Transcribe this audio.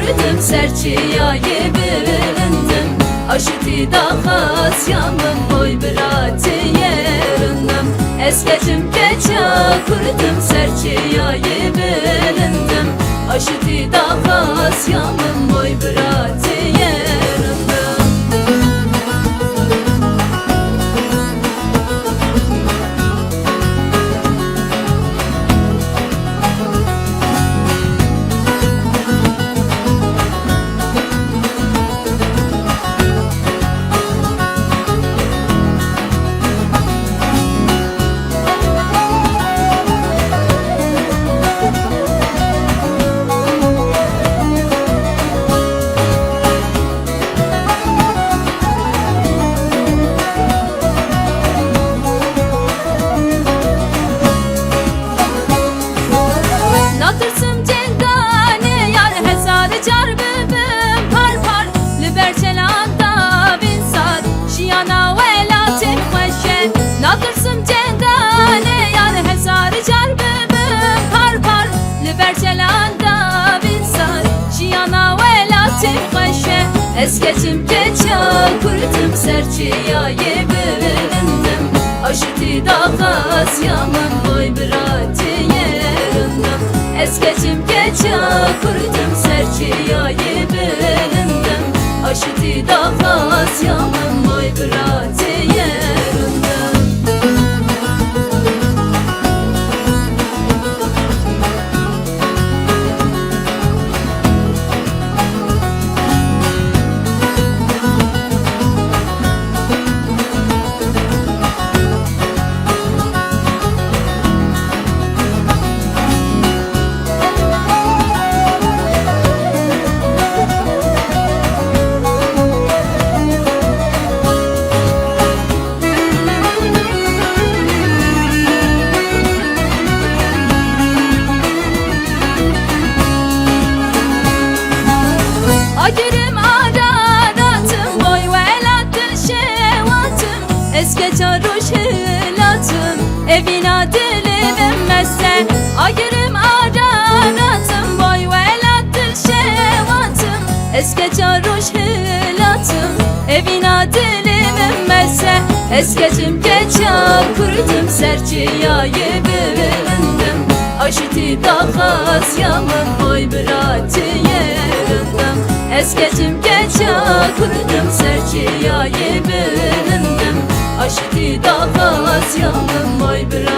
kurdum serçiyayı bilindim. Aşıtı da xasyamın boy birati yerindim. Eskecim geçe kurdum serçiyayı bilindim. Aşıtı da xasyamın boy birati yerindim. Natırsım cengane yar hezarı car bebim par par Libercelanda binsar şiyana velatim kaşe Eskecim geçe kurdum serçiyayı bilindim. Aşıtı da xasyamın boy birati yerindim. Eskecim geçe kurdum serçiyayı bilindim. Aşıtı da xasyamın boy birati yerindim. Agirim araratım boy velattır şevatım. Eske çaruş hilatım evina dilim messe. Agirim araratım boy velattır şevatım. Eske çaruş hilatım evina dilim messe. Eskecim geçe kurdum serçiyayı bilindim. Aşıtı da xasyamın boy birati yerindim. Eskecim geçe kurdum serçiyayı bilindim. Aşıtı da xasyamın boy birati